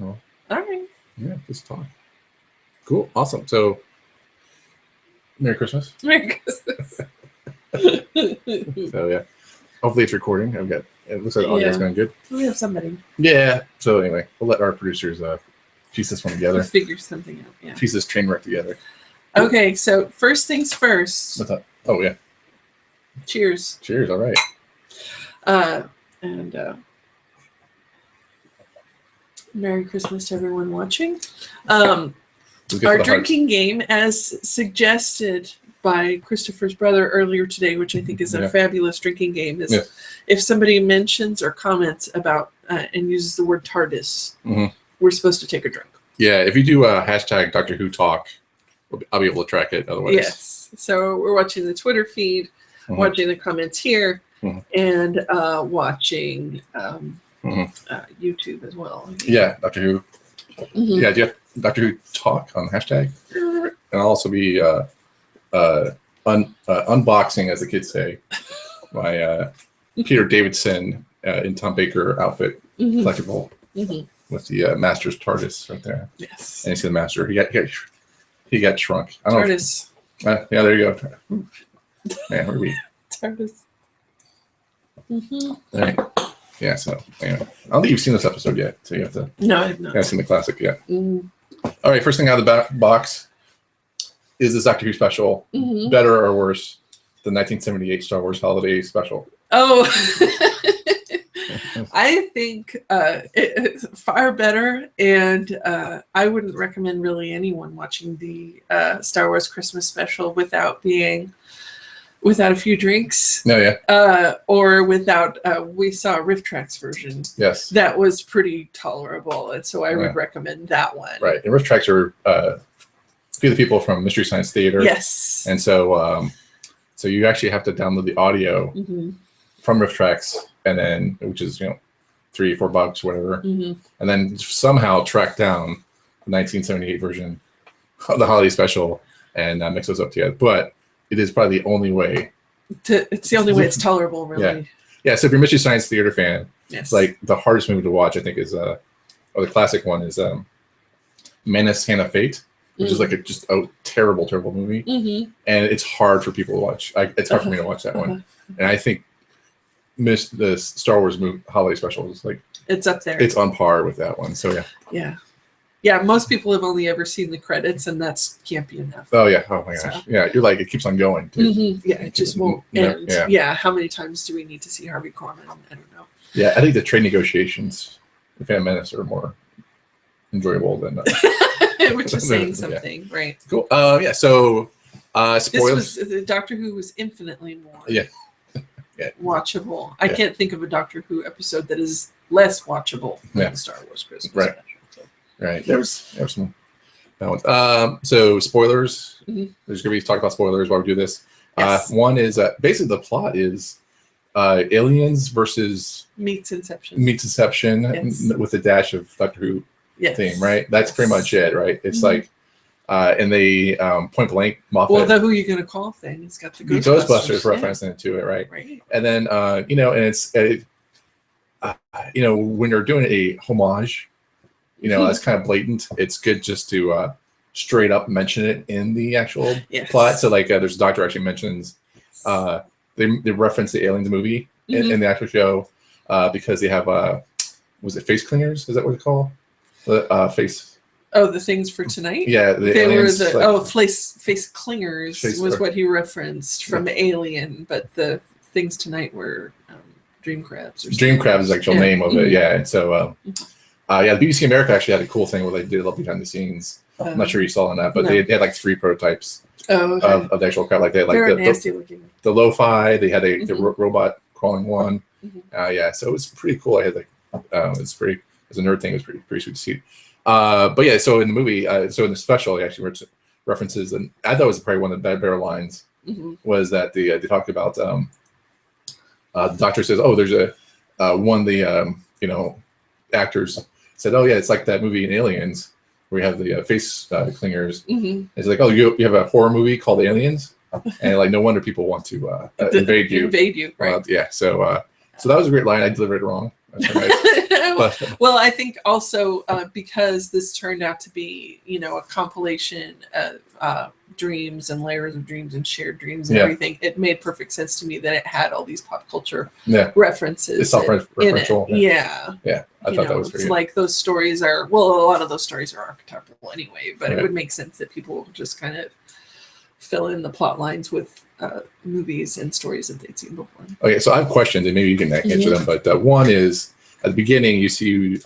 All right. Yeah, just talk. Cool. Awesome. So, Merry Christmas. Merry Christmas. So, yeah. Hopefully it's recording. It looks like the audio's going good. We have somebody. Yeah. So, anyway, we'll let our producers piece this one together. We'll figure something out. Yeah. Piece this train wreck together. Okay. So, first things first. What's up? Oh, yeah. Cheers. Cheers. All right. And Merry Christmas to everyone watching. Our drinking game, as suggested by Christopher's brother earlier today, which I think is a fabulous drinking game, is if somebody mentions or comments about and uses the word TARDIS, we're supposed to take a drink. Yeah, if you do hashtag Doctor Who Talk, I'll be able to track it otherwise. Yes. So we're watching the Twitter feed, watching the comments here, and watching YouTube as well. Yeah, Doctor Who. Yeah, do you have Doctor Who Talk on hashtag? And I'll also be unboxing, as the kids say, my Peter Davidson in Tom Baker outfit collectible with the Master's TARDIS right there. Yes. And you see the Master. He got shrunk. I don't TARDIS. Yeah, there you go. Man, where are we? TARDIS. All right. Yeah, so anyway, I don't think you've seen this episode yet, so you have to. No, I have not. You haven't seen the classic yet. All right, first thing out of the box is this Doctor Who special. Better or worse than 1978 Star Wars Holiday Special? Oh, I think it's far better, and I wouldn't recommend really anyone watching the Star Wars Christmas special without a few drinks. No, yeah. Or without, we saw a Riff Tracks version. Yes. That was pretty tolerable, and so I would recommend that one. Right, and Riff Tracks are a few of the people from Mystery Science Theater. Yes. And so, so you actually have to download the audio from Riff Tracks, and then which is $3 or $4, whatever, and then somehow track down the 1978 version of the holiday special and mix those up together. But it is probably the only way. It's the only way it's tolerable, really. Yeah. So if you're a Mystery Science Theater fan, yes, like the hardest movie to watch, I think, is or the classic one is Menace: Hand of Fate, which is like just a terrible movie, and it's hard for people to watch. It's hard for me to watch that one, and I think the Star Wars movie holiday special is like it's up there. It's on par with that one. So yeah. Most people have only ever seen the credits, and that's can't be enough. Oh yeah. Oh my gosh. Yeah. You're like, it keeps on going. Yeah. It just won't end. Yeah. How many times do we need to see Harvey Korman? I don't know. Yeah. I think the trade negotiations, the Phantom Menace, are more enjoyable than. Which is saying something, right? Cool. Yeah. So, spoilers. The Doctor Who was infinitely more. Yeah. Watchable. I can't think of a Doctor Who episode that is less watchable than the Star Wars Christmas special. Right. There's some balance. So spoilers. There's gonna be talk about spoilers while we do this. Yes. One is basically the plot is aliens versus meets Inception with a dash of Doctor Who theme. Right. That's pretty much it. Right. It's like. And they point blank Moffat. Well, the Who You Gonna Call thing. It's got the Ghostbusters referencing to it, right? And then and it's when you're doing a homage, that's kind of blatant. It's good just to straight up mention it in the actual plot. So like, there's a doctor actually mentions they reference the Aliens movie in the actual show because they have was it face clingers? Is that what it's called? The face. Oh, the things for tonight? Yeah. They were face clingers was what he referenced from Alien, but the things tonight were dream crabs. Dream crabs is the actual name of it, yeah. And so, the BBC America actually had a cool thing where they did a little behind the scenes. I'm not sure you saw on that, but they had like 3 prototypes of the actual crab. Like they had like nasty looking. The lo-fi, they had the robot crawling one. So it was pretty cool. I had like it's as a nerd thing, it was pretty sweet to see. But yeah, so in the movie, so in the special, he actually references, and I thought it was probably one of the better lines was that they talked about the doctor says, "Oh, there's one of the actors said, oh yeah, it's like that movie in Aliens where you have the face clingers." It's like, oh, you have a horror movie called Aliens, and like no wonder people want to invade you. Right? So that was a great line. I delivered it wrong. That's nice. But, well, I think also because this turned out to be, a compilation of dreams and layers of dreams and shared dreams and everything, it made perfect sense to me that it had all these pop culture references. It's self-referential. Yeah. I thought that was it's like those stories are, a lot of those stories are archetypal anyway, but it would make sense that people just kind of fill in the plot lines with movies and stories that they'd seen before. Okay, so I have questions, and maybe you can answer them. But one is, at the beginning, you see it's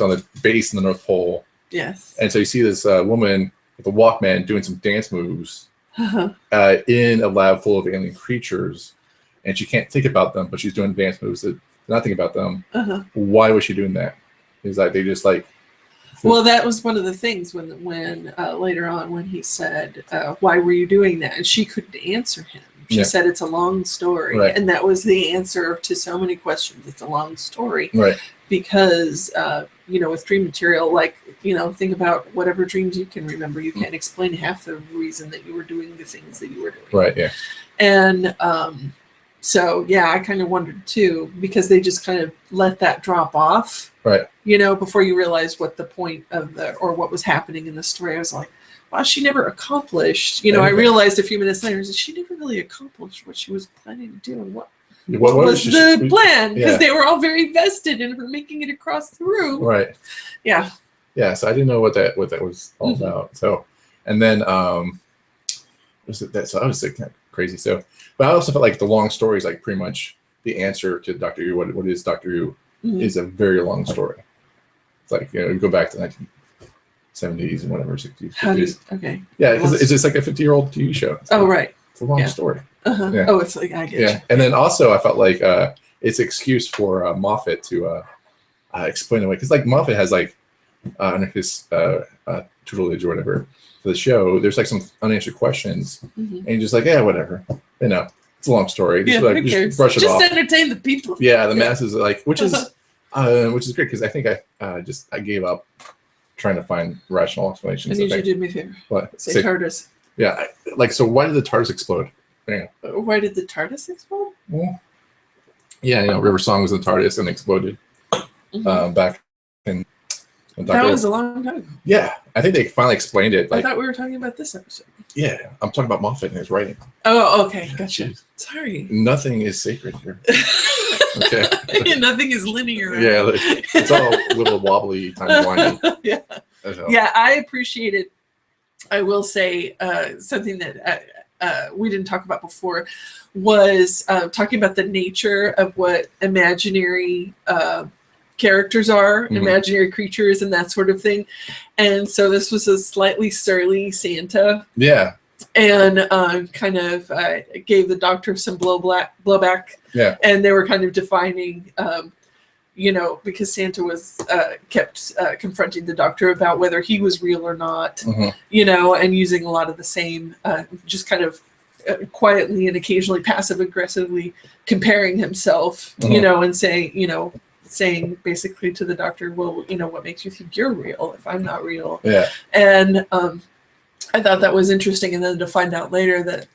on the base in the North Pole. Yes. And so you see this woman with a Walkman doing some dance moves in a lab full of alien creatures, and she can't think about them, but she's doing dance moves that not think about them. Why was she doing that? Is like they just like. Well, that was one of the things when later on when he said, "Why were you doing that?" and she couldn't answer him. She said it's a long story, and that was the answer to so many questions. It's a long story, right? Because with dream material, like think about whatever dreams you can remember. You can't explain half the reason that you were doing the things that you were doing, right? Yeah, and so I kind of wondered too, because they just kind of let that drop off. Right. Before you realized what the point of or what was happening in the story. I was like, wow, she never accomplished. I realized a few minutes later that she never really accomplished what she was planning to do. And what was the plan? Because they were all very vested in her making it across the room. Right. Yeah. Yeah. So I didn't know what that was all about. So, and then was it that? So I was like, kind of crazy. So, but I also felt like the long story is like pretty much the answer to Doctor Who. What is Doctor Who? Is a very long story. It's like you go back to 1970s and whatever 60s. 50s. Okay. Yeah, because it's just like a 50-year-old TV show. Right. It's a long story. Yeah. Oh, it's like I get you. And then also I felt like it's an excuse for Moffat to explain away, because like Moffat has like under his tutelage or whatever for the show, there's like some unanswered questions, and you're just like, whatever, it's a long story. Just, who cares? Brush it off. Just entertain the people. Yeah, the masses are like, which is great, because I think I gave up trying to find rational explanations. I need you to do me a favor. What? Say TARDIS. Yeah, so why did the TARDIS explode? Yeah. Why did the TARDIS explode? Well, River Song was in the TARDIS and exploded back in. That was a long time ago. Yeah, I think they finally explained it. I thought we were talking about this episode. Yeah, I'm talking about Moffat and his writing. Oh, okay, gotcha. Sorry. Nothing is sacred here. Okay. Nothing is linear. Yeah, it's all a little wobbly, timey-wimey. Yeah, I appreciate it. I will say something that we didn't talk about before was talking about the nature of what imaginary characters are, imaginary creatures and that sort of thing. And so this was a slightly surly Santa. Yeah. And kind of gave the Doctor some blowback. Yeah. And they were kind of defining, because Santa was kept confronting the Doctor about whether he was real or not, and using a lot of the same, just kind of quietly and occasionally passive aggressively comparing himself, and saying basically to the Doctor, well, what makes you think you're real if I'm not real? Yeah. And I thought that was interesting. And then to find out later that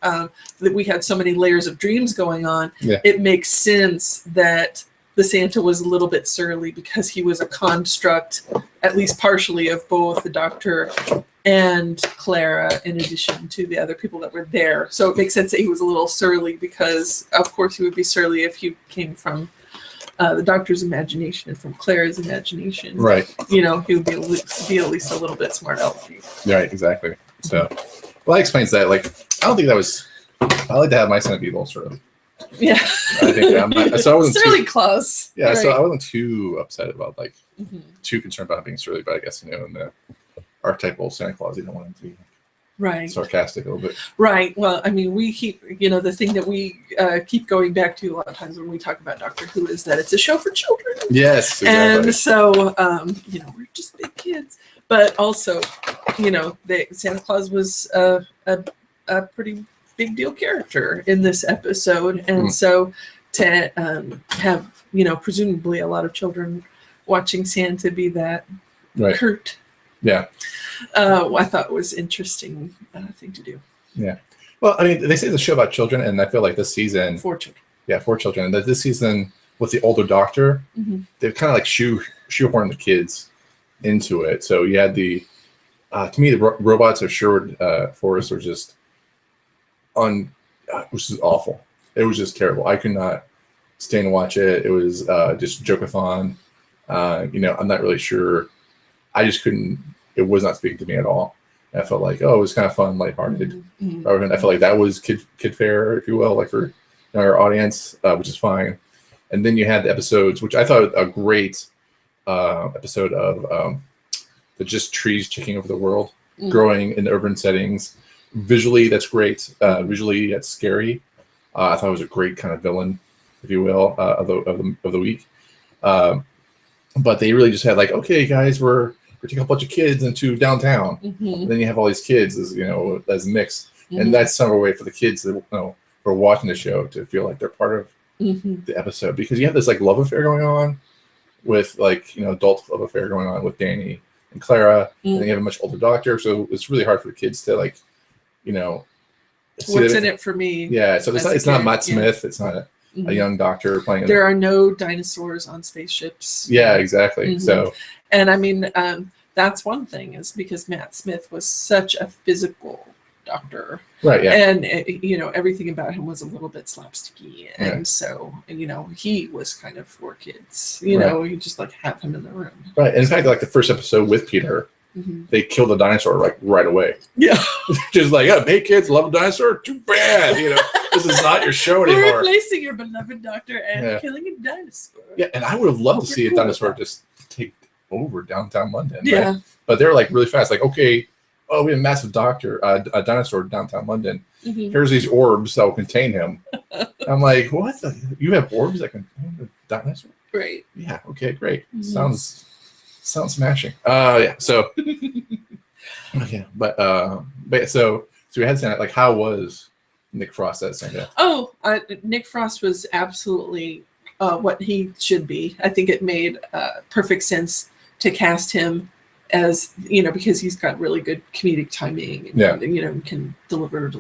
that we had so many layers of dreams going on, it makes sense that the Santa was a little bit surly because he was a construct, at least partially, of both the Doctor and Clara, in addition to the other people that were there. So it makes sense that he was a little surly because, of course, he would be surly if he came from the Doctor's imagination and from Clara's imagination. Right. He would be at least a little bit smart alecky. Right, exactly. So, that explains that. Like, I don't think that was. I like to have my Santa be a little surly. Yeah. I think so I wasn't surly Claus. Yeah, right. So I wasn't too upset about too concerned about being surly, but I guess in the archetypal Santa Claus, you don't want him to be sarcastic a little bit. Right. Well, I mean, we keep the thing that we keep going back to a lot of times when we talk about Doctor Who is that it's a show for children. Yes, exactly. And so we're just big kids, but also Santa Claus was a pretty big deal character in this episode, and so to have presumably a lot of children watching Santa be that curt, I thought it was interesting thing to do. Yeah, well, I mean, they say it's a show about children, and I feel like this season 4 children. Yeah, 4 children, and that this season with the older doctor, they kind of like shoehorn the kids into it. So you had the to me the robots of Sherwood Forest were just which is awful. It was just terrible. I could not stay and watch it. It was just joke-a-thon. I'm not really sure. I just couldn't. It was not speaking to me at all. I felt like, it was kind of fun, lighthearted. I felt like that was kid fare, if you will, like for our audience, which is fine. And then you had the episodes, which I thought a great episode of the just trees taking over the world, growing in urban settings. Visually, that's great. Visually, that's scary. I thought it was a great kind of villain, if you will, of the week. But they really just had like, okay, guys, we're taking a bunch of kids into downtown. And then you have all these kids as as a mix, and that's some way for the kids that who are watching the show to feel like they're part of the episode, because you have this like love affair going on with adult love affair going on with Danny and Clara, and then you have a much older doctor, so it's really hard for the kids to like what's in it for me. Yeah, so it's not Matt Smith, it's not a young doctor playing. There are no dinosaurs on spaceships. Yeah, exactly. So, and I mean, that's one thing, is because Matt Smith was such a physical doctor, right? Yeah, and everything about him was a little bit slapsticky, and so he was kind of for kids. You just like have him in the room, right? And in fact, like the first episode with Peter, they kill the dinosaur like right away. Yeah, just like, hey kids, love a dinosaur? Too bad, this is not your show anymore. We're replacing your beloved doctor and killing a dinosaur. Yeah, and I would have loved to see a dinosaur just take over downtown London. Yeah, right? But they're like really fast. Like, okay, we have a massive a dinosaur downtown London. Here's these orbs that will contain him. I'm like, what? You have orbs that contain a dinosaur? Right. Yeah. Okay. Great. Sounds smashing. Yeah. So. Okay. But so we had Santa. Like, how was Nick Frost as Santa? Oh, Nick Frost was absolutely what he should be. I think it made perfect sense to cast him as, because he's got really good comedic timing and, can deliver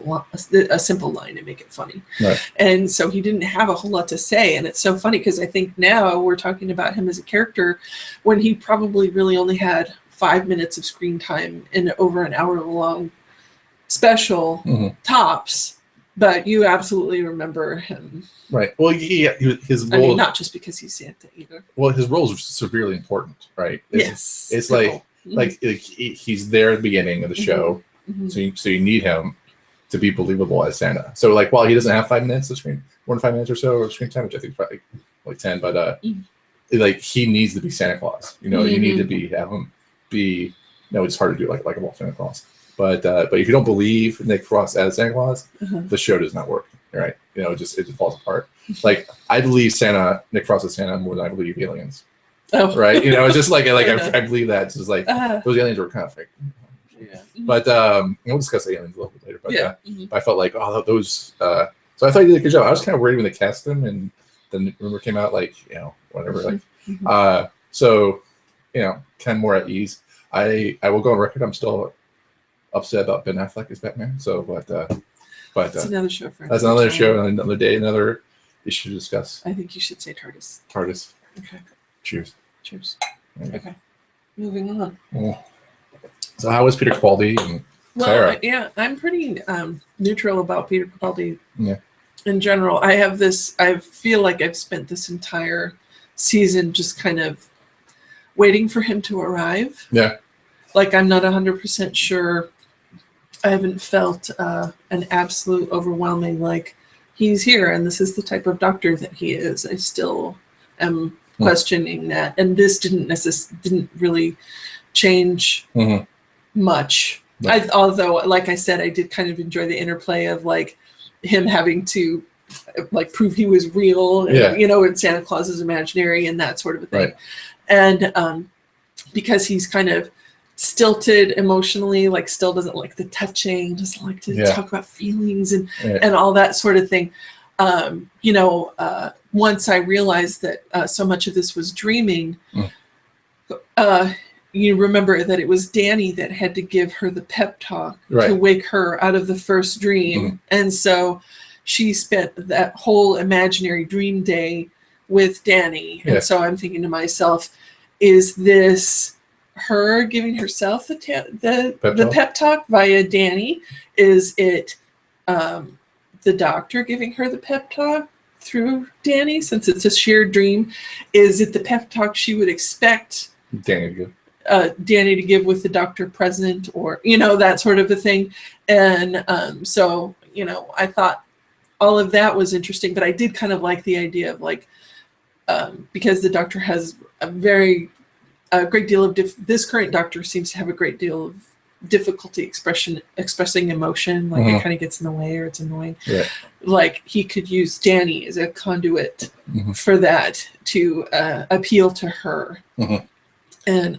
a simple line and make it funny. Right. And so he didn't have a whole lot to say. And it's so funny because I think now we're talking about him as a character when he probably really only had 5 minutes of screen time in over an hour long special tops. But you absolutely remember him. Right. Well, his role. I mean, not just because he's Santa either. Well, his role is severely important, right? It's like he's there at the beginning of the show, so you need him to be believable as Santa. So like, while he doesn't have 5 minutes of screen, more than 5 minutes or so of screen time, which I think is probably like 10, but like he needs to be Santa Claus. You need to have him be. It's hard to do like a Santa Claus. But if you don't believe Nick Frost as Santa Claus, the show does not work, right? It just falls apart. Like, I believe Nick Frost as Santa more than I believe aliens. Oh, right. It's just like I believe that. It's just like those aliens were kind of fake. Yeah. But we'll discuss aliens a little bit later. But I felt like those. So I thought you did a good job. I was kind of worried when they cast them, and then the rumor came out like whatever. Like so kind of more at ease. I will go on record. I'm still upset about Ben Affleck as Batman. So, but that's another show for that's another show, another day, another issue to discuss. I think you should say TARDIS. TARDIS. Okay. Cheers. Okay. Moving on. Oh. So, how was Peter Capaldi and Clara? Yeah, I'm pretty neutral about Peter Capaldi. Yeah. In general, I feel like I've spent this entire season just kind of waiting for him to arrive. Yeah. Like, I'm not 100% sure. I haven't felt an absolute overwhelming, like, he's here and this is the type of doctor that he is. I still am questioning that. And this didn't really change much. Right. Although, like I said, I did kind of enjoy the interplay of, like, him having to, like, prove he was real, and, and Santa Claus is imaginary and that sort of a thing. Right. And because he's kind of stilted emotionally, like still doesn't like the touching, doesn't like to talk about feelings and all that sort of thing. Once I realized that so much of this was dreaming, you remember that it was Danny that had to give her the pep talk to wake her out of the first dream. And so she spent that whole imaginary dream day with Danny. Yeah. And so I'm thinking to myself, is this her giving herself the pep talk via Danny? Is it the doctor giving her the pep talk through Danny, since it's a shared dream? Is it the pep talk she would expect Danny to give? Danny to give with the doctor present, or that sort of a thing? And so I thought all of that was interesting, but I did kind of like the idea of like, because the doctor has a great deal of this current doctor seems to have a great deal of difficulty expressing emotion, like it kind of gets in the way, or it's annoying. Yeah. Like he could use Danny as a conduit for that, to appeal to her and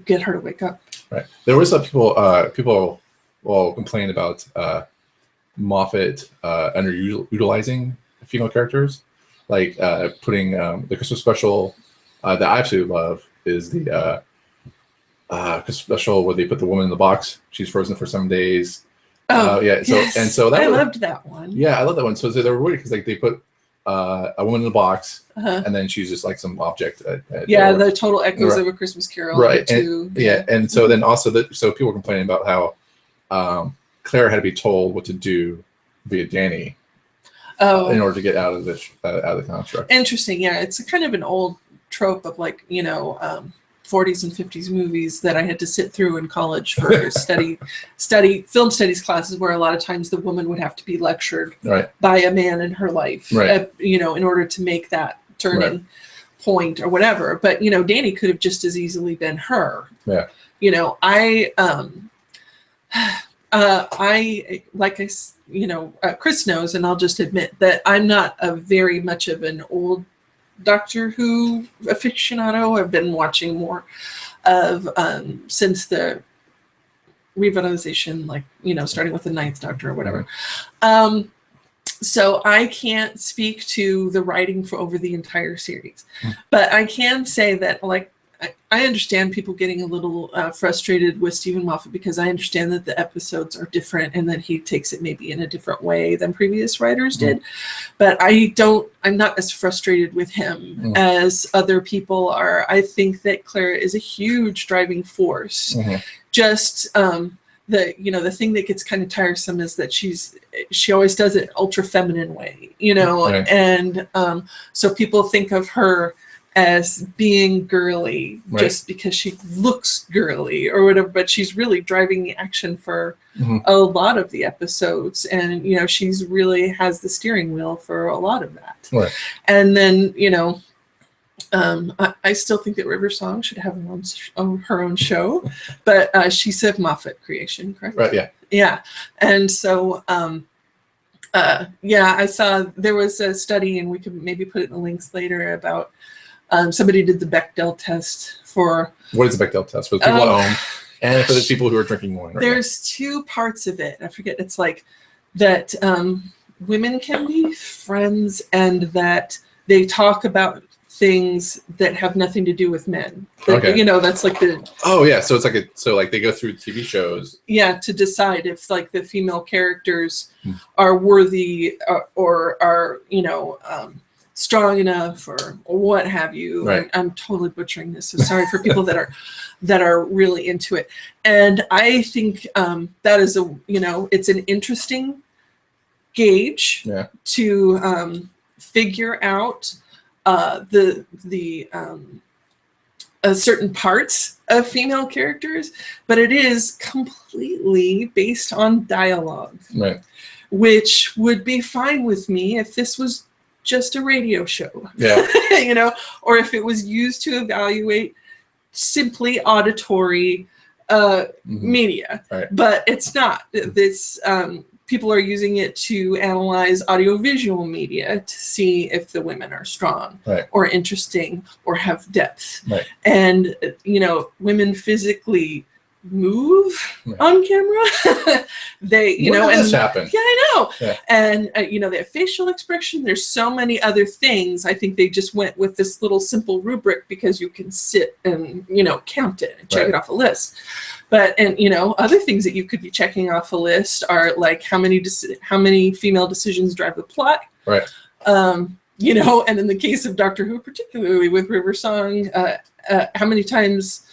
get her to wake up. Right. There was some people will complain about Moffat underutilizing female characters, like putting the Christmas special that I absolutely love is the Christmas special where they put the woman in the box. She's frozen for 7 days. Oh, yeah. So yes. and so that I loved that one. Yeah, I love that one. So they were weird because like they put a woman in the box, and then she's just like some object. The total echoes of A Christmas Carol. Right. And so then also so people were complaining about how Clara had to be told what to do via Danny in order to get out of the construct. Interesting. Yeah, it's a kind of an old trope of like 40s and 50s movies that I had to sit through in college for study film studies classes, where a lot of times the woman would have to be lectured by a man in her life, in order to make that turning point or whatever. But Danny could have just as easily been her. Yeah. Chris knows, and I'll just admit that I'm not a very much of an old Doctor Who aficionado. I've been watching more of since the revitalization, starting with the 9th Doctor or whatever. So I can't speak to the writing for over the entire series, but I can say that I understand people getting a little frustrated with Stephen Moffat, because I understand that the episodes are different and that he takes it maybe in a different way than previous writers did. But I'm not as frustrated with him as other people are. I think that Clara is a huge driving force. Just the thing that gets kind of tiresome is that she always does it ultra feminine way, and so people think of her as being girly just because she looks girly or whatever, but she's really driving the action for a lot of the episodes, and she's really has the steering wheel for a lot of that. And then I still think that River Song should have her own show, but she's a Moffat creation, correct? Right. Yeah. And so I saw there was a study, and we could maybe put it in the links later, about somebody did the Bechdel test for... What is the Bechdel test? For the people at home and for the people who are drinking wine. There's 2 parts of it. I forget. It's like that women can be friends, and that they talk about things that have nothing to do with men. That's like the... Oh, yeah. So it's like they go through TV shows. Yeah, to decide if like the female characters are worthy or are, strong enough or what have you. Right. I'm totally butchering this, so sorry for people that are really into it. And I think that is it's an interesting gauge to figure out the certain parts of female characters, but it is completely based on dialogue, which would be fine with me if this was just a radio show, or if it was used to evaluate simply auditory media, but it's not. This people are using it to analyze audiovisual media to see if the women are strong or interesting or have depth, and women physically move on camera. They this happen? Yeah, I know. And they have facial expression. There's so many other things. I think they just went with this little simple rubric because you can sit and count it and check it off a list. But other things that you could be checking off a list are like how many female decisions drive the plot. you know, and in the case of Doctor Who, particularly with River Song, how many times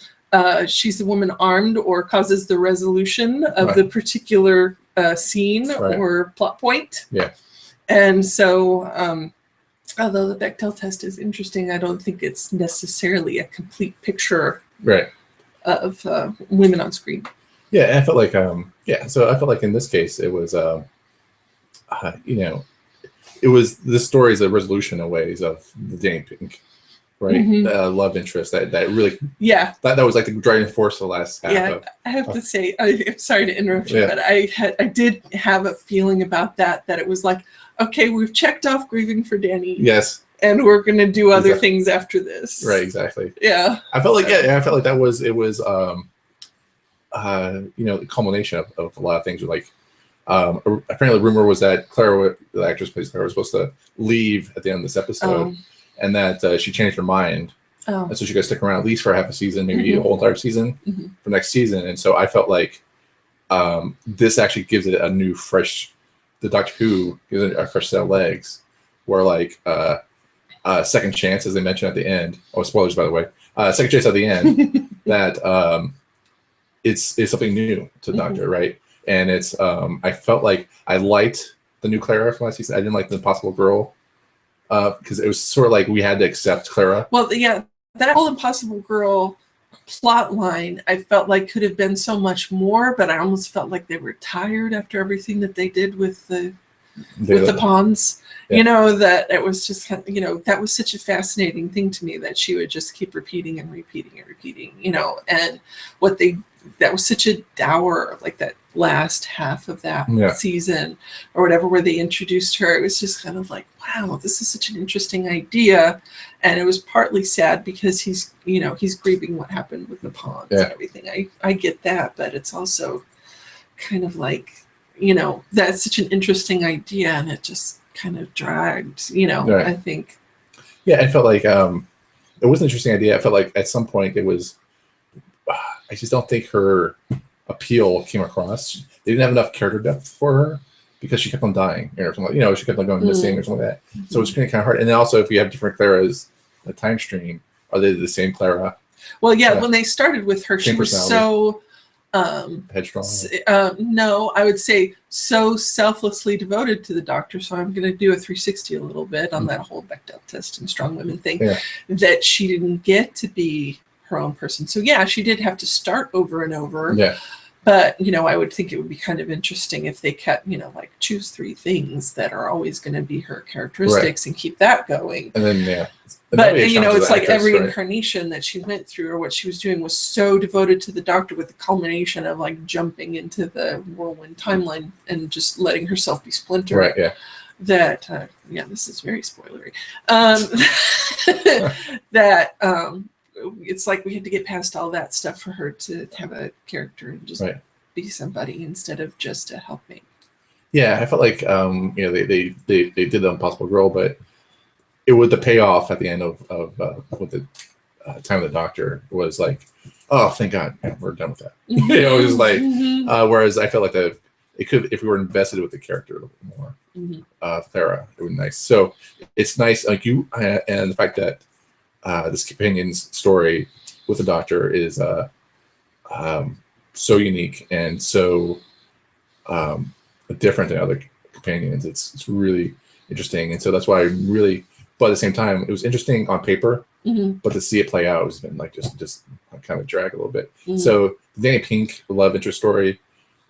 she's the woman armed or causes the resolution of the particular scene or plot point. Yeah. And so, although the Bechdel test is interesting, I don't think it's necessarily a complete picture of women on screen. Yeah, I felt like, so I felt like in this case, it was, you know, it was, this story is a resolution in ways of the Danny Pink, right? Love interest that really, that was like the driving force of the last half of. I have to say, I'm sorry to interrupt you, but I did have a feeling about that it was like, okay, we've checked off grieving for Danny. Yes. And we're going to do other things after this. Right, exactly. Yeah. I felt like, I felt like that was, it was, you know, the culmination of a lot of things. Like, apparently the rumor was that Clara, the actress plays Clara, was supposed to leave at the end of this episode, and that she changed her mind. And so she got to stick around at least for half a season, maybe a whole entire season for next season. And so I felt like this actually gives it a new, fresh, the Doctor Who gives it a fresh set of legs, where like second chance, as they mentioned at the end. Oh, spoilers, by the way. Second chance at the end that it's something new to the Doctor, right? And it's I felt like I liked the new Clara from last season. I didn't like the Impossible Girl because it was sort of like we had to accept Clara. Well, yeah, that whole Impossible Girl plot line I felt like could have been so much more, but I almost felt like they were tired after everything that they did with the pawns. You know, that it was just, you know, that was such a fascinating thing to me that she would just keep repeating and repeating and repeating, you know, and that was such a dour, like that last half of that season or whatever, where they introduced her. It was just kind of like, wow, this is such an interesting idea. And it was partly sad because he's grieving what happened with the pawns and everything. I get that, but it's also kind of like, you know, that's such an interesting idea and it just kind of dragged, you know, I think. Yeah, I felt like it was an interesting idea. I felt like at some point it was, I just don't think her appeal came across. They didn't have enough character depth for her because she kept on dying or something. You know, she kept on going missing or something like that. So it's kind of hard. And then also, if you have different Claras, a time stream, are they the same Clara? Well, when they started with her, she was so headstrong. No, I would say so selflessly devoted to the Doctor. So I'm going to do a 360 a little bit on that whole Bechdel test and strong women thing, that she didn't get to be her own person. So she did have to start over and over. But, you know, I would think it would be kind of interesting if they kept, you know, like choose 3 things that are always going to be her characteristics and keep that going. And then, but, you know, it's like every incarnation that she went through or what she was doing was so devoted to the Doctor, with the culmination of like jumping into the whirlwind timeline and just letting herself be splintered. Right, yeah. That, this is very spoilery. It's like we had to get past all that stuff for her to have a character and just be somebody instead of just a helpmate. Yeah, I felt like you know, they did the Impossible Girl, but it was the payoff at the end of with the Time of the Doctor was like, oh, thank God, we're done with that. You know, it was like whereas I felt like it could, if we were invested with the character a little bit more, Clara, it would be nice. So it's nice, like you and the fact that this companion's story with the Doctor is so unique and so different than other companions. It's really interesting, and so that's why I really. But at the same time, it was interesting on paper, but to see it play out has been like just kind of drag a little bit. So the Danny Pink love interest story,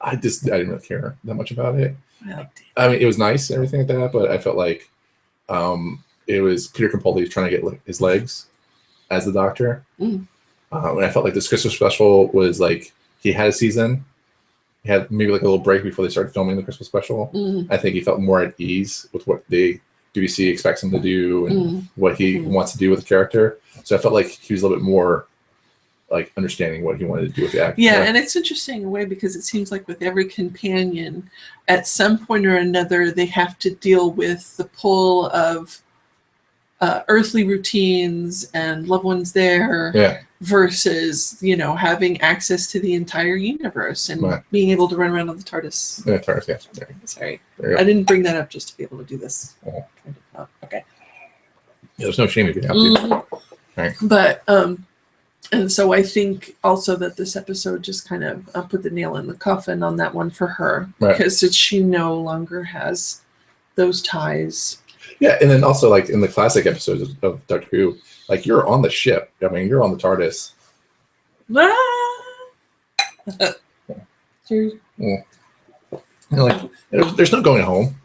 I didn't really care that much about it. I mean, it was nice and everything like that, but I felt like it was Peter Capaldi trying to get his legs as the Doctor. And I felt like this Christmas special was like, he had a season. He had maybe like a little break before they started filming the Christmas special. I think he felt more at ease with what BBC expects him to do and what he wants to do with the character. So I felt like he was a little bit more like understanding what he wanted to do with the actor. Yeah, and it's interesting in a way because it seems like with every companion, at some point or another, they have to deal with the pull of earthly routines and loved ones there versus, you know, having access to the entire universe and being able to run around on the TARDIS. TARDIS, yes. Sorry. I didn't bring that up just to be able to do this. Okay. there's no shame if you have to. Right. But and so I think also that this episode just kind of put the nail in the coffin on that one for her, because she no longer has those ties. Yeah, and then also like in the classic episodes of Doctor Who, like you're on the ship. I mean, you're on the TARDIS. Like there's no going home,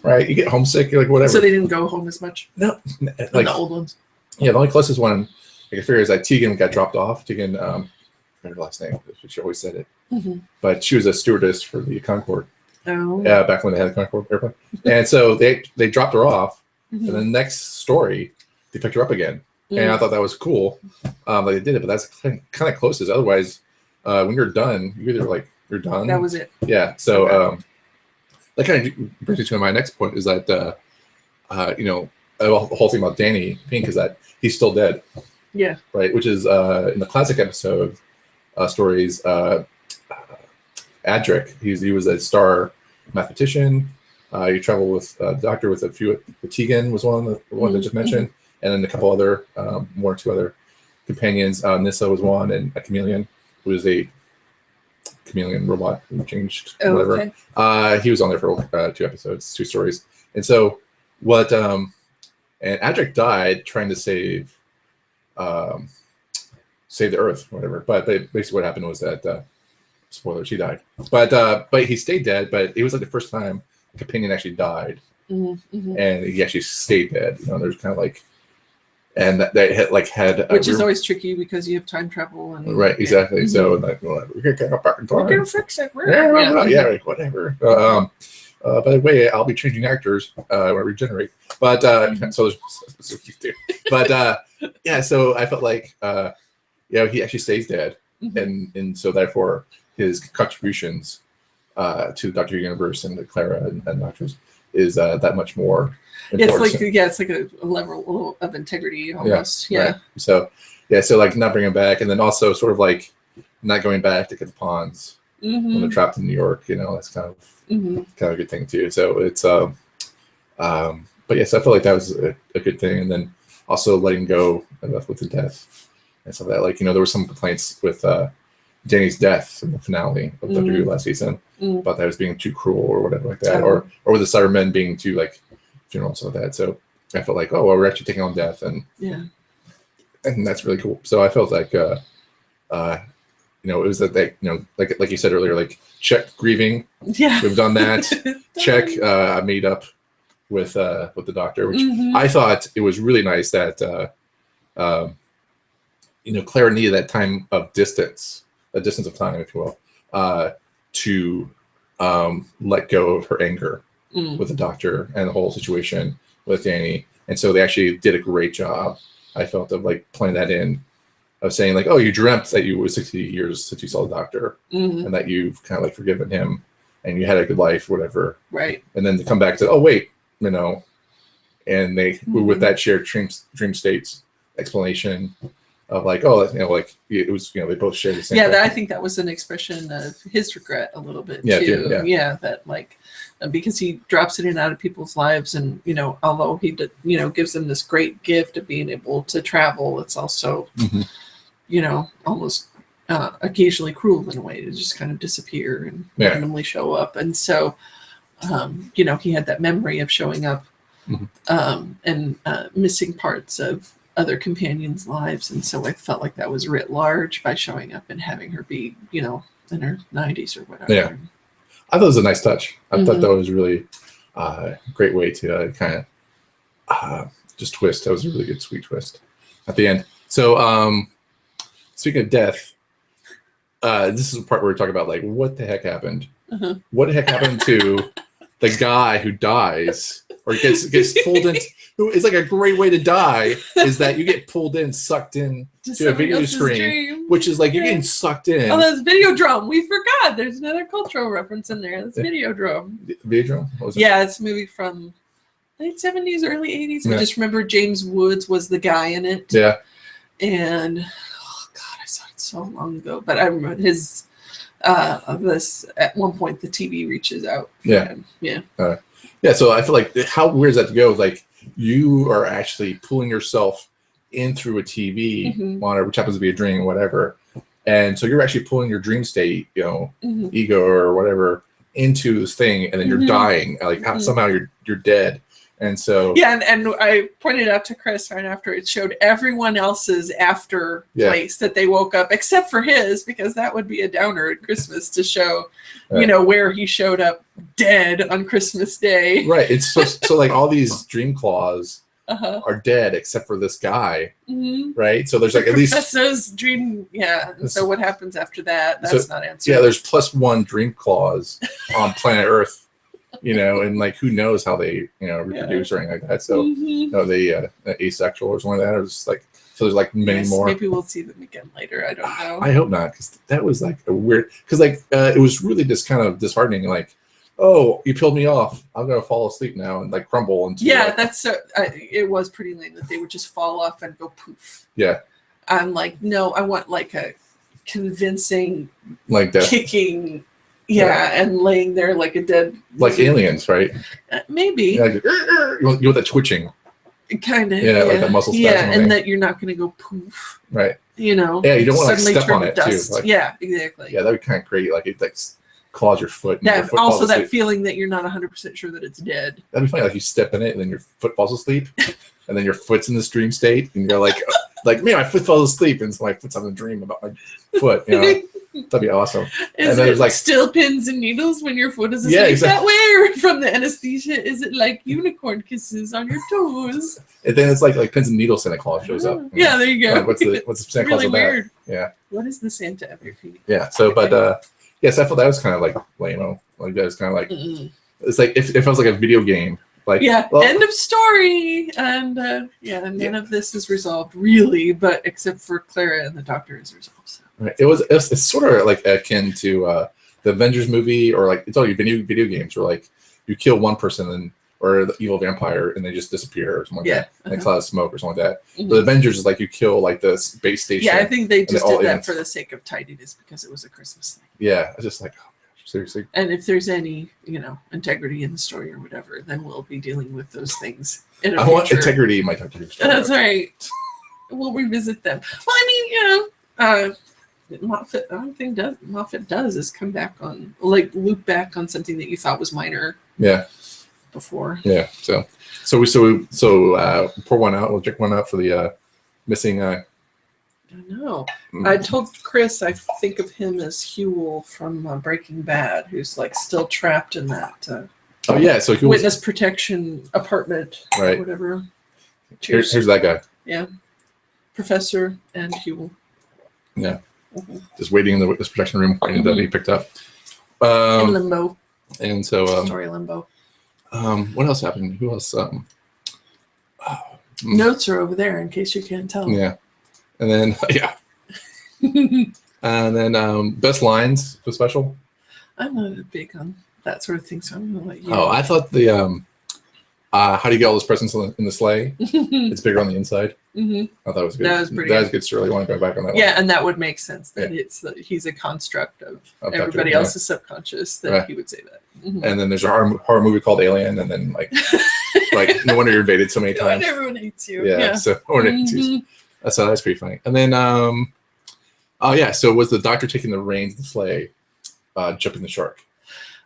right? You get homesick, like whatever. So they didn't go home as much. No, like the old ones. Yeah, the only closest one I can figure is that Tegan got dropped off. Tegan, I remember her last name. She always said it, but she was a stewardess for the Concorde. Oh, yeah, back when they had the Concorde airplane, and so they dropped her off, and the next story they picked her up again, and I thought that was cool. Like they did it, but that's kind of closest. Otherwise, when you're done, you either like you're done. That was it. Yeah. So that kind of brings me to my next point is that you know, the whole thing about Danny Pink is that he's still dead. Yeah. Right. Which is in the classic episode stories. Adric, he was a star mathematician. He traveled with the Doctor with a few. Tegan was one that I just mentioned, and then a couple other, one or two other companions. Nissa was one, and a chameleon, who was a chameleon robot who changed whatever. Okay. He was on there for 2 episodes, 2 stories, and so what? And Adric died trying to save the Earth, whatever. But basically, what happened was that. Spoilers, he died. But he stayed dead, but it was like the first time a companion actually died. And he actually stayed dead. You know, there's kind of like, and they had which is always tricky because you have time travel and right, exactly. So like, we're gonna get back in time. We're gonna fix it. Yeah, whatever. By the way, I'll be changing actors when I regenerate. But so there's specific too. But yeah, so I felt like he actually stays dead, and so therefore his contributions to the Doctor Who universe and the Clara and Doctors is that much more important. It's like a level of integrity almost. Yeah. Right. So like not bringing him back, and then also sort of like not going back to get the pawns when they're trapped in New York. You know, that's kind of a good thing too. So it's but yes, I feel like that was a good thing, and then also letting go with the death and stuff like that. Like, you know, there were some complaints with Danny's death in the finale of Doctor Who last season about that was being too cruel or whatever like that, or with the Cybermen being too like funerals like that. So I felt like, oh well, we're actually taking on death, and that's really cool. So I felt like you know, it was that they, you know, like you said earlier, like check grieving. Yeah, we've done that. Check I made up with the Doctor, which I thought it was really nice that you know, Clara needed that time of distance. A distance of time, if you will, to let go of her anger with the Doctor and the whole situation with Danny. And so they actually did a great job, I felt, of like playing that in, of saying like, oh, you dreamt that you were 60 years since you saw the Doctor, and that you've kind of like forgiven him, and you had a good life, whatever. Right. And then to come back to, oh wait, you know, and they with that shared dream states explanation. Of like, oh, you know, like it was, you know, they both shared the same. Yeah, I think that was an expression of his regret a little bit too. Yeah, that like because he drops it in and out of people's lives, and you know, although he did, you know, gives them this great gift of being able to travel, it's also, you know, almost occasionally cruel in a way to just kind of disappear and randomly show up. And so, you know, he had that memory of showing up and missing parts of other companions' lives, and so I felt like that was writ large by showing up and having her be, you know, in her 90s or whatever. Yeah, I thought it was a nice touch. I thought that was really a great way to kind of just twist. That was a really good, sweet twist at the end. So, speaking of death, this is the part where we're talking about like what the heck happened. What the heck happened to the guy who dies or gets pulled in? It's like a great way to die is that you get pulled in, sucked in to a video screen, which is like you're getting sucked in. Oh, that's Videodrome. We forgot. There's another cultural reference in there. That's Videodrome. Videodrome? What was it? Yeah, it's a movie from late 70s, early 80s. I just remember James Woods was the guy in it. Yeah. And oh god, I saw it so long ago, but I remember his this at one point the TV reaches out for him. Yeah. Yeah, so I feel like how weird is that to go? Like you are actually pulling yourself in through a TV monitor, which happens to be a dream, whatever. And so you're actually pulling your dream state, ego or whatever, into this thing, and then you're dying. Like somehow you're dead. And so and I pointed out to Chris right after it showed everyone else's after place that they woke up, except for his, because that would be a downer at Christmas to show, where he showed up dead on Christmas Day. Right. It's so like all these dream claws are dead except for this guy. Right. So there's like at least Professor's dream. Yeah. And so what happens after that? That's not answered. Yeah. There's +1 dream claws on planet Earth. And like who knows how they reproduce or anything like that. So they asexual or something like that, or just like so there's like many more. Maybe we'll see them again later. I don't know. I hope not, because that was like a weird, because like it was really just kind of disheartening. Like, oh, you peeled me off. I'm gonna fall asleep now and like crumble into. Yeah, that's so. It was pretty lame that they would just fall off and go poof. Yeah. I'm like, no, I want like a convincing, like that kicking. Yeah, and laying there like a dead... Like aliens, right? Maybe. Yeah, you want that twitching. Kind of. Yeah, like that muscle spasm. Yeah, and that you're not going to go poof. Right. Yeah, you don't want to like, step on it, too. Like, yeah, exactly. Yeah, that would kind of create, like, it like claws your foot. And your foot also that feeling that you're not 100% sure that it's dead. That'd be funny, like you step in it and then your foot falls asleep, and then your foot's in this dream state, and you're like, man, my foot falls asleep, and so my foot's having a dream about my foot, That'd be awesome. Is it like still pins and needles when your foot is asleep that way, or from the anesthesia? Is it like unicorn kisses on your toes? And then it's like pins and needles Santa Claus shows up. Yeah, there you go. Like, what's the Santa Claus about? Weird. Yeah. What is the Santa of your feet? Yeah. So, but yes, I thought that was kind of like lame-o. Like that was kind of like it's like if it was like a video game. Like end of story, and none of this is resolved really, but except for Clara and the doctor is resolved. So. Right. It's sort of like akin to the Avengers movie, or like it's all your video games where like you kill one person or the evil vampire and they just disappear or something like that, and a cloud of smoke or something like that. The Avengers is like you kill like the space station. Yeah, I think they just did that for the sake of tidiness because it was a Christmas thing. Yeah, it's just like. Seriously. And if there's any, integrity in the story or whatever, then we'll be dealing with those things. I want integrity in my Doctor Who story. That's right. We'll revisit them. Well, I mean, Moffat does is come back on, like, loop back on something that you thought was minor. Yeah. Before. Yeah. So pour one out. We'll check one out for the missing. I know. I told Chris I think of him as Huel from Breaking Bad, who's like still trapped in that so witness protection apartment, right? Or whatever. Cheers. Here's that guy. Yeah, Professor and Huel. Yeah, just waiting in the witness protection room, waiting to be picked up. In limbo. And so story limbo. What else happened? Who else? Notes are over there in case you can't tell. Yeah. And then, and then best lines for special. I'm not big on that sort of thing, so I'm going to let you. Oh, I thought the how do you get all those presents in the sleigh? It's bigger on the inside. I thought it was good. That was pretty. That was good story. I want to go back on that. Yeah, and that would make sense that he's a construct of everybody else's subconscious that he would say that. And then there's a horror movie called Alien, and then like no wonder you're invaded so many times. Everyone hates you. Yeah. So no one hates you. So that's pretty funny. And then, so was the doctor taking the reins of the sleigh, jumping the shark?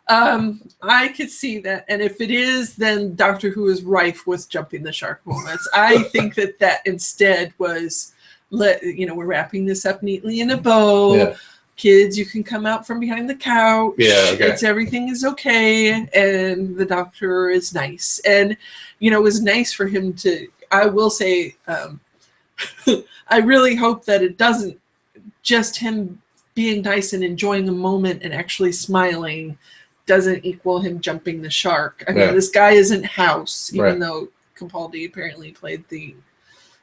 I could see that. And if it is, then Doctor Who is rife with jumping the shark moments. I think that instead was, we're wrapping this up neatly in a bow. Yeah. Kids, you can come out from behind the couch. Yeah, okay. Everything is okay. And the doctor is nice. And, it was nice for him to, I will say, I really hope that it doesn't just him being nice and enjoying the moment and actually smiling doesn't equal him jumping the shark. I mean, this guy isn't House, even though Capaldi apparently played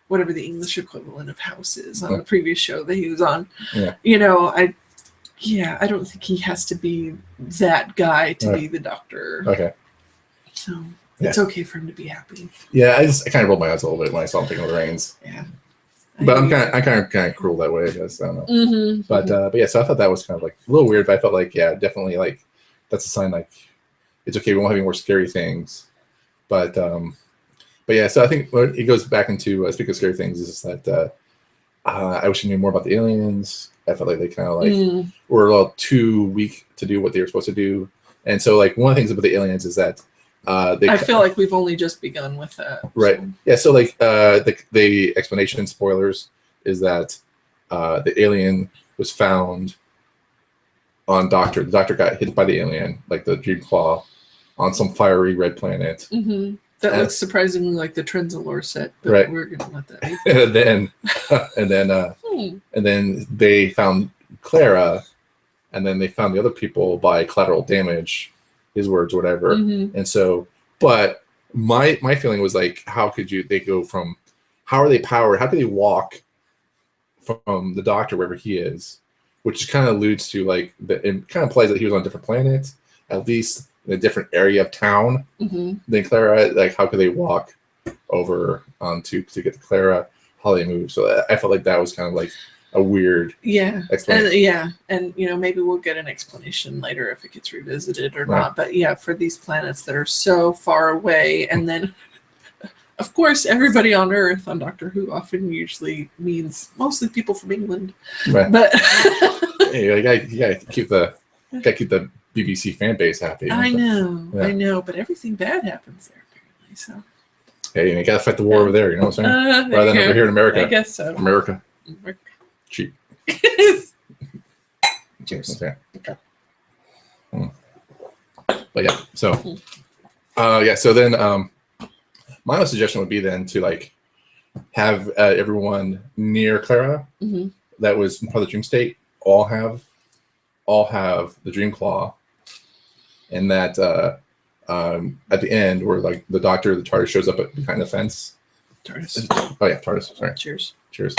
whatever the English equivalent of House is on the previous show that he was on. Yeah. I don't think he has to be that guy to be the doctor. Okay. So it's okay for him to be happy. Yeah, I kind of rolled my eyes a little bit when I saw him taking the reins. Yeah. But I'm kind of cruel that way, I guess. I don't know. But yeah, so I thought that was kind of like a little weird, but I felt like, definitely like that's a sign like it's okay, we won't have any more scary things. But but yeah, so I think what it goes back into speaking of scary things is that I wish I knew more about the aliens. I felt like they kind of like were a little too weak to do what they were supposed to do, and so like one of the things about the aliens is that I feel like we've only just begun with that. Right. So. Yeah. So like the explanation, spoilers, is that the alien was found on Doctor. The Doctor got hit by the alien, like the Dream Claw, on some fiery red planet. Mm-hmm. That looks surprisingly like the Trenzalore set, but right. we're gonna let that be. and then they found Clara, and then they found the other people by collateral damage, his words, whatever. Mm-hmm. And so, but my feeling was like, how could they go from, how are they powered? How could they walk from the Doctor wherever he is, which kind of alludes to like it kind of implies that he was on a different planet, at least in a different area of town than Clara. Like, how could they walk over to get to Clara? How they move? So I felt like that was kind of like a weird explanation. And you know, maybe we'll get an explanation later if it gets revisited or not. But yeah, for these planets that are so far away, and then of course everybody on Earth on Doctor Who often usually means mostly people from England, right? But you gotta keep the BBC fan base happy. I know, but everything bad happens there apparently. So hey, you gotta fight the war over there. You know what I'm saying? Rather than over here in America. I guess so. America. Cheap. Cheers. Okay. But yeah, so so then my own suggestion would be then to like have everyone near Clara that was part of the dream state all have the Dream Claw, and that at the end where like the Doctor, the TARDIS shows up behind the fence. TARDIS. Oh yeah, TARDIS. Sorry. Cheers.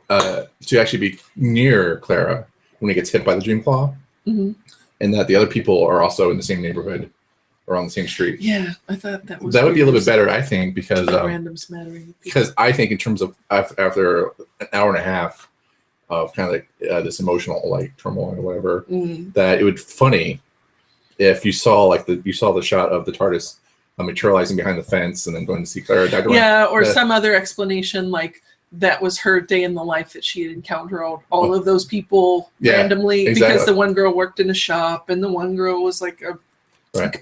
To actually be near Clara when he gets hit by the Dream Claw, and that the other people are also in the same neighborhood or on the same street. Yeah, I thought that would be a little bit better, I think, because random smattering. Because I think in terms of after an hour and a half of kind of like this emotional like turmoil or whatever, that it would be funny if you saw the shot of the TARDIS materializing behind the fence and then going to see Clara. Or some other explanation like that was her day in the life that she had encountered all of those people randomly because the one girl worked in a shop and the one girl was like a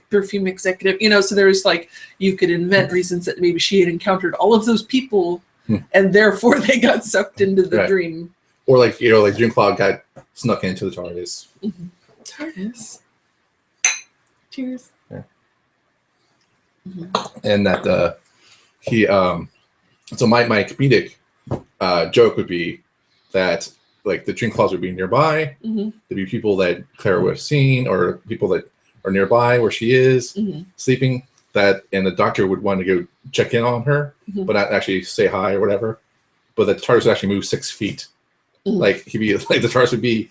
perfume executive, you know, so there's like you could invent reasons that maybe she had encountered all of those people and therefore they got sucked into the dream. Or like, you know, like Dream Claw got snuck into the TARDIS. TARDIS. Cheers. Yeah. And that he so my comedic joke would be that like the Dream Claws would be nearby. There'd be people that Clara would have seen or people that are nearby where she is sleeping, and the Doctor would want to go check in on her, but not actually say hi or whatever. But the TARDIS would actually move 6 feet. Like he'd be like the TARDIS would be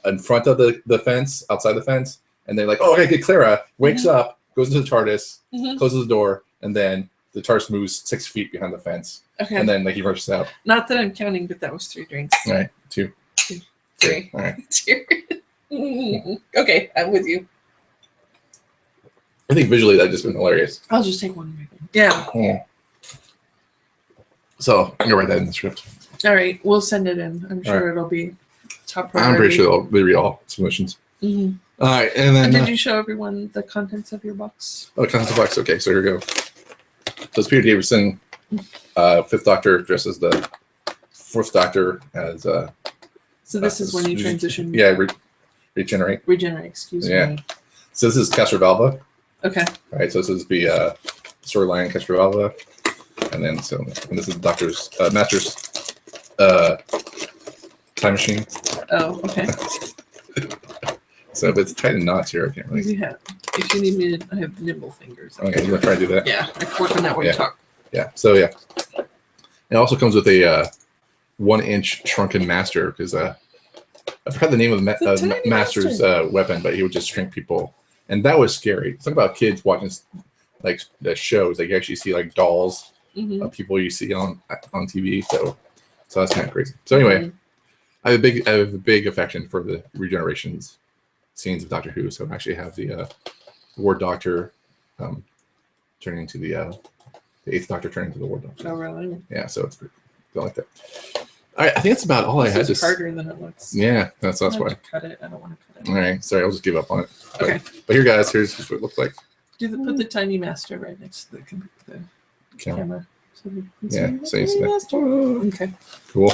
in front of the fence, outside the fence, and they're like, "Oh, okay, get Clara." Wakes up, goes into the TARDIS, closes the door, and then the TARDIS moves 6 feet behind the fence. Okay. And then like he rushes out. Not that I'm counting, but that was 3 drinks. All right, 2, 3. All right. Cheers. Okay, I'm with you. I think visually that just been hilarious. I'll just take one. Yeah. So I'm gonna write that in the script. All right, we'll send it in. I'm sure it'll be top priority. I'm pretty sure they'll read all submissions. All right, and then did you show everyone the contents of your box? Oh, the contents of the box. Okay, so here we go. So it's Peter Davison, 5th Doctor, dressed as the 4th Doctor as. So this is when you transition. Yeah, regenerate. Regenerate. Excuse me. So this is Castrovalva. Okay. All right, so this is the storyline Castrovalva, and then and this is the Doctor's Master's time machine. Oh, okay. So if it's tight in knots here, I can't really. Yeah. If you need me to, I have nimble fingers. Okay, you want to try to do that? Yeah, I can work on that when you talk. Yeah. So yeah, it also comes with a 1-inch shrunken master because I forgot the name of the master's weapon, but he would just shrink people, and that was scary. Talk about kids watching like the shows. Like you actually see like dolls of people you see on TV. So that's kind of crazy. So anyway, I have a big affection for the regenerations scenes of Doctor Who. So I actually have the Ward Doctor turning into the Eighth Doctor turning into the Ward Doctor. Oh, really? Yeah, so it's pretty cool. I like that. All right, I think that's about all I had. It's harder than it looks. Yeah, that's why. Cut it. I don't want to cut it. All right, sorry, I'll just give up on it. Okay. But here, guys, here's what it looks like. Put the tiny master right next to the camera. So we can So you see that. Okay. Cool.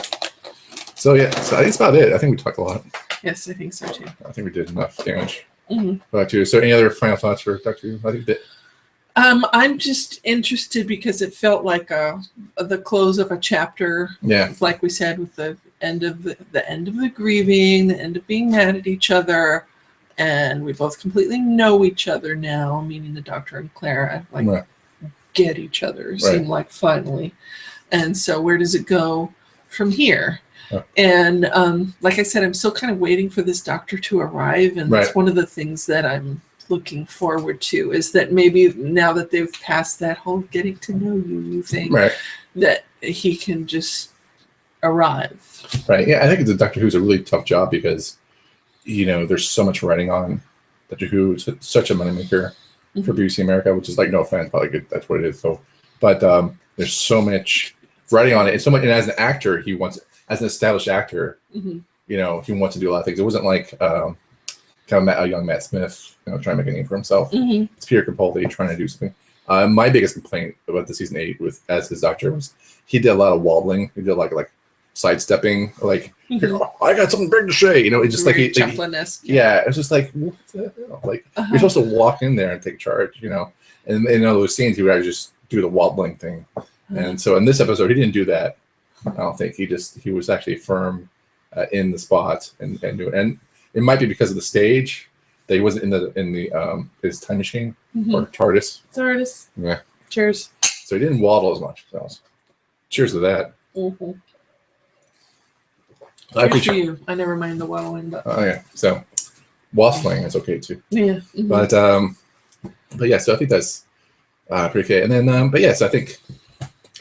So yeah, so I think that's about it. I think we talked a lot. Yes, I think so too. I think we did enough damage. Mm-hmm. So any other final thoughts for Doctor Who? I think that. I'm just interested because it felt like the close of a chapter. Yeah. Like we said, with the end of the end of the grieving, the end of being mad at each other, and we both completely know each other now. Meaning the Doctor and Clara, get each other. Seem like finally. And so where does it go from here? Yeah. And like I said, I'm still kind of waiting for this Doctor to arrive, and that's one of the things that I'm looking forward to, is that maybe now that they've passed that whole getting to know you thing, that he can just arrive. Right. Yeah, I think the Doctor Who's a really tough job because, there's so much writing on Doctor Who. It's such a moneymaker for BBC America, which is like, no offense, but like that's what it is. So, but there's so much writing on it, and so much. And as an actor, as an established actor, he wants to do a lot of things. It wasn't like kind of a young Matt Smith, trying to make a name for himself. It's Peter Capaldi trying to do something. My biggest complaint about the season 8 as his Doctor was he did a lot of waddling. He did like sidestepping, like I got something big to say. It's just like Chaplin-esque. Yeah, it's just like, what the hell? Like you're supposed to walk in there and take charge, And in all those scenes, he would just do the waddling thing. And so in this episode, he didn't do that. I don't think he was actually firm in the spot and do it. And it might be because of the stage that he wasn't in the his time machine or TARDIS. TARDIS. Yeah. Cheers. So he didn't waddle as much. So cheers to that. I appreciate you. I never mind the waddling, but so wassailing is okay too. Yeah. But yeah, so I think that's pretty okay. And then so I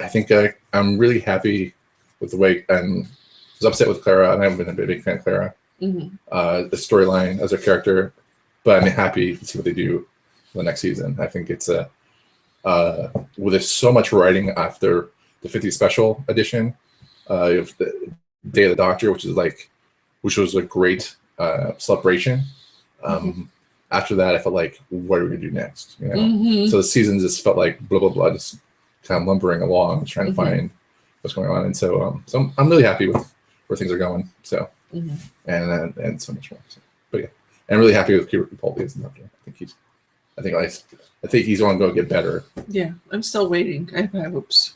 think I'm really happy with the way I was upset with Clara, and I haven't been a big fan of Clara. The storyline as a character, but I'm happy to see what they do for the next season. I think it's with there's so much writing after the 50th special edition of the Day of the Doctor, which was a great celebration. After that, I felt like, what are we gonna do next? So the season just felt like blah blah blah, just kind of lumbering along, trying to find what's going on. And so I'm really happy with where things are going. So and so much more. So, but yeah, and I'm really happy with Peter Capaldi as the Doctor. I think he's going to go get better. Yeah, I'm still waiting. I have high hopes.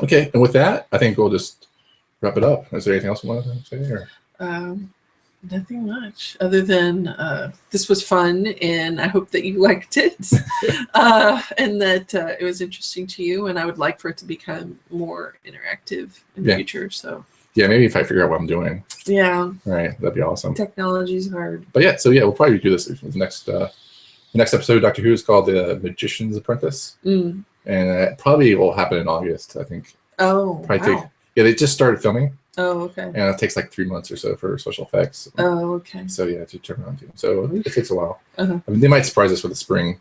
Okay, and with that, I think we'll just wrap it up. Is there anything else you want to say? Or? Nothing much other than this was fun, and I hope that you liked it, and that it was interesting to you. And I would like for it to become more interactive in the future. So yeah, maybe if I figure out what I'm doing. Yeah. Right, that'd be awesome. Technology's hard. But yeah, we'll probably do this the next episode of Doctor Who is called The Magician's Apprentice, and it probably will happen in August, I think. Oh, wow. They just started filming. Oh, okay. And it takes like 3 months or so for special effects. Oh, okay. So yeah, to turn around to. So it takes a while. I mean, they might surprise us with the spring,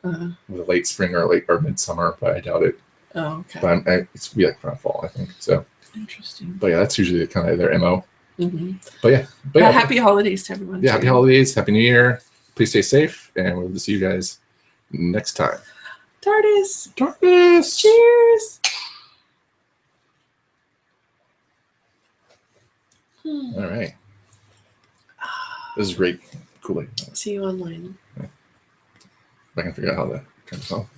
with a late spring or midsummer, but I doubt it. Oh, okay. But it's be like around fall, I think. So interesting. But yeah, that's usually kind of their MO. But yeah, happy holidays to everyone. Yeah, happy holidays, happy New Year. Please stay safe, and we'll see you guys next time. TARDIS. Cheers. All right. This is great. Kool-Aid. See you online. I can figure out how to turn this off.